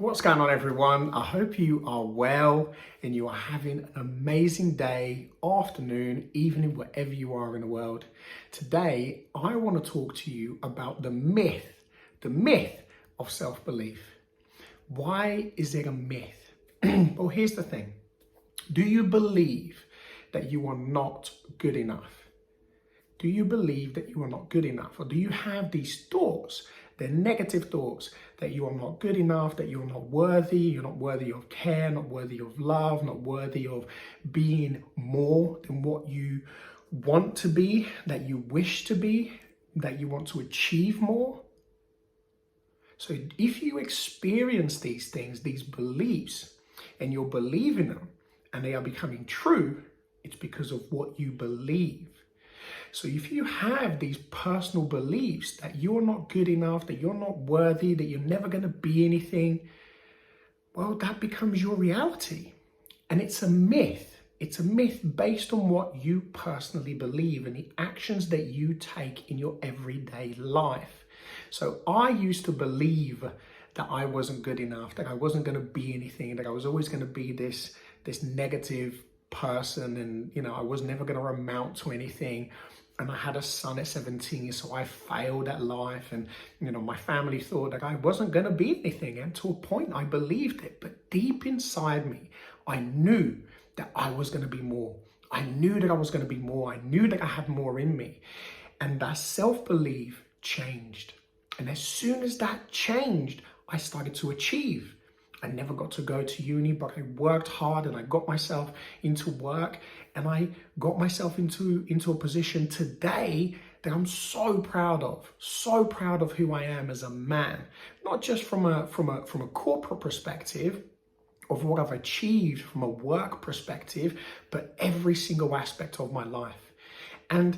What's going on, everyone? I hope you are well and you are having an amazing day, afternoon, evening, wherever you are in the world. Today, I want to talk to you about the myth of self-belief. Why is it a myth? Well, here's the thing. Do you believe that you are not good enough? Do you believe that you are not good enough? Or do you have these thoughts, they're negative thoughts, that you are not good enough, that you're not worthy of care, not worthy of love, not worthy of being more than what you want to be, that you wish to be, that you want to achieve more? So if you experience these things, these beliefs, and you're believing them, and they are becoming true, it's because of what you believe. So if you have these personal beliefs that you're not good enough, that you're not worthy, that you're never going to be anything, well, that becomes your reality. And it's a myth. It's a myth based on what you personally believe and the actions that you take in your everyday life. So I used to believe that I wasn't good enough, that I wasn't going to be anything, that I was always going to be this negative person, and I was never going to amount to anything. And I had a son at 17, so I failed at life, and my family thought that I wasn't going to be anything, and to a point I believed it. But deep inside me, I knew that I was going to be more. I knew that I was going to be more. I knew that I had more in me. And that self-belief changed. And as soon as that changed, I started to achieve. I never got to go to uni, but I worked hard and I got myself into work, and I got myself into a position today that I'm so proud of who I am as a man, not just from a corporate perspective of what I've achieved from a work perspective, but every single aspect of my life. And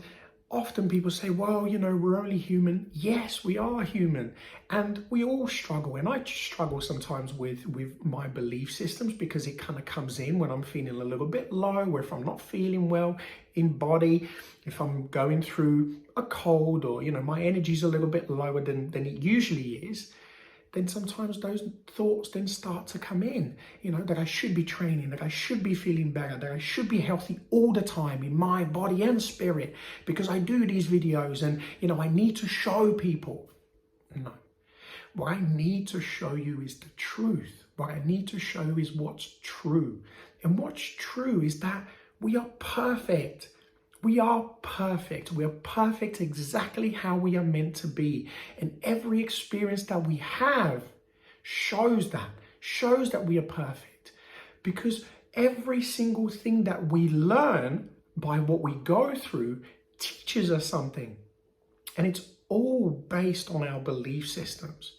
often people say, well, we're only human. Yes, we are human. And we all struggle. And I struggle sometimes with my belief systems, because it kind of comes in when I'm feeling a little bit low, or if I'm not feeling well in body, if I'm going through a cold, or, my energy's a little bit lower than it usually is. Then sometimes those thoughts then start to come in, that I should be training, that I should be feeling better, that I should be healthy all the time in my body and spirit, because I do these videos and, I need to show people. No. What I need to show you is the truth. What I need to show you is what's true. And what's true is that we are perfect. We are perfect. We are perfect exactly how we are meant to be. And every experience that we have shows that we are perfect. Because every single thing that we learn by what we go through teaches us something. And it's all based on our belief systems.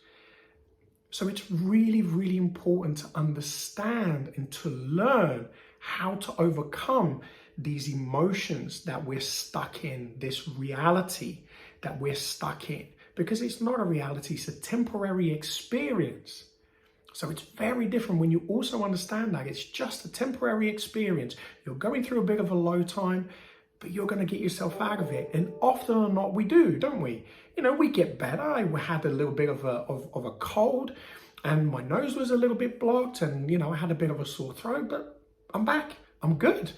So it's really, really important to understand and to learn how to overcome these emotions that we're stuck in, this reality that we're stuck in, because it's not a reality, it's a temporary experience. So it's very different when you also understand that it's just a temporary experience. You're going through a bit of a low time, but you're going to get yourself out of it. And often or not, we do, don't we? We get better. I had a little bit of a cold, and my nose was a little bit blocked, and I had a bit of a sore throat, but I'm back. I'm good.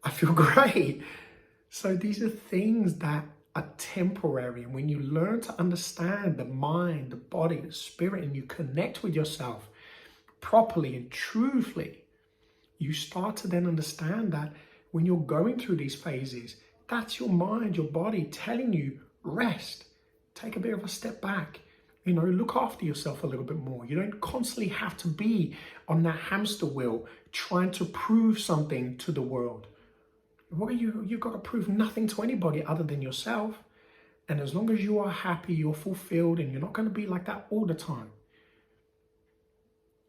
I feel great. So these are things that are temporary. And when you learn to understand the mind, the body, the spirit, and you connect with yourself properly and truthfully, you start to then understand that when you're going through these phases, that's your mind, your body telling you, rest, take a bit of a step back. Look after yourself a little bit more. You don't constantly have to be on that hamster wheel trying to prove something to the world. You've got to prove nothing to anybody other than yourself. And as long as you are happy, you're fulfilled, and you're not going to be like that all the time,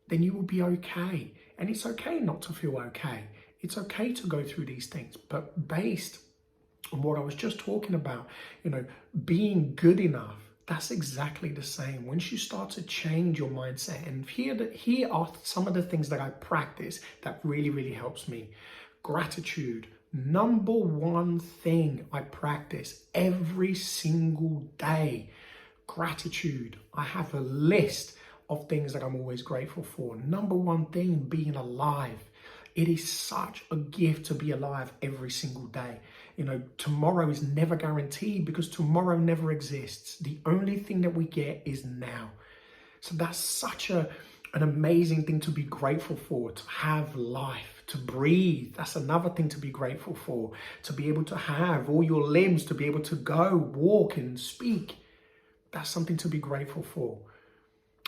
then you will be okay. And it's okay not to feel okay. It's okay to go through these things. But based on what I was just talking about, being good enough, that's exactly the same. Once you start to change your mindset, and here are some of the things that I practice that really, really helps me. Gratitude. Number one thing I practice every single day. Gratitude. I have a list of things that I'm always grateful for. Number one thing, being alive. It is such a gift to be alive every single day. You know, tomorrow is never guaranteed because tomorrow never exists. The only thing that we get is now. So that's such an amazing thing to be grateful for, to have life, to breathe. That's another thing to be grateful for, to be able to have all your limbs, to be able to go, walk and speak. That's something to be grateful for.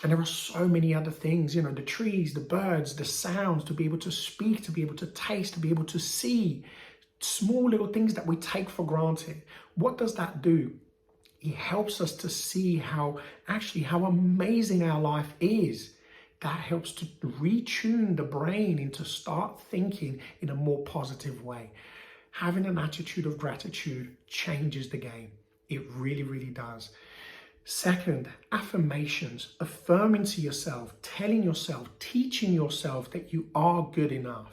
And there are so many other things, you know, the trees, the birds, the sounds, to be able to speak, to be able to taste, to be able to see, small little things that we take for granted. What does that do? It helps us to see how amazing our life is. That helps to retune the brain into start thinking in a more positive way. Having an attitude of gratitude changes the game. It really, really does. Second, affirmations, affirming to yourself, telling yourself, teaching yourself that you are good enough,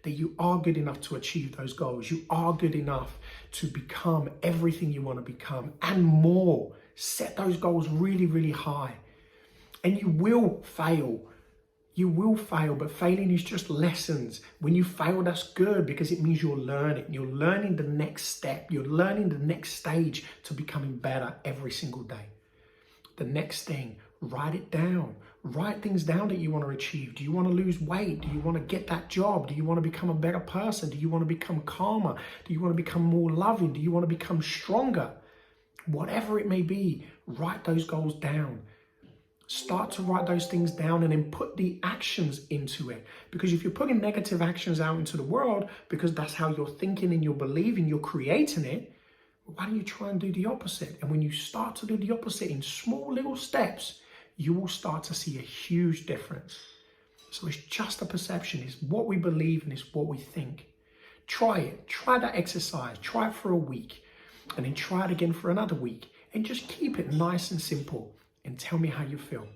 that you are good enough to achieve those goals. You are good enough to become everything you want to become and more. Set those goals really, really high. And you will fail. You will fail, but failing is just lessons. When you fail, that's good because it means you're learning. You're learning the next step. You're learning the next stage to becoming better every single day. The next thing, write it down. Write things down that you want to achieve. Do you want to lose weight? Do you want to get that job? Do you want to become a better person? Do you want to become calmer? Do you want to become more loving? Do you want to become stronger? Whatever it may be, write those goals down. Start to write those things down and then put the actions into it. Because if you're putting negative actions out into the world, because that's how you're thinking and you're believing, you're creating it, why don't you try and do the opposite? And when you start to do the opposite in small little steps, you will start to see a huge difference. So it's just a perception. It's what we believe and it's what we think. Try it. Try that exercise. Try it for a week and then try it again for another week and just keep it nice and simple and tell me how you feel.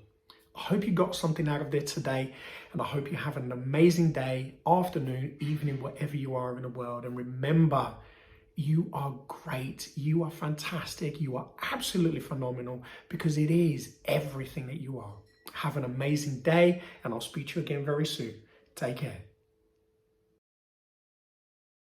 I hope you got something out of there today and I hope you have an amazing day, afternoon, evening, wherever you are in the world. And remember, you are great. You are fantastic. You are absolutely phenomenal because it is everything that you are. Have an amazing day and I'll speak to you again very soon. Take care.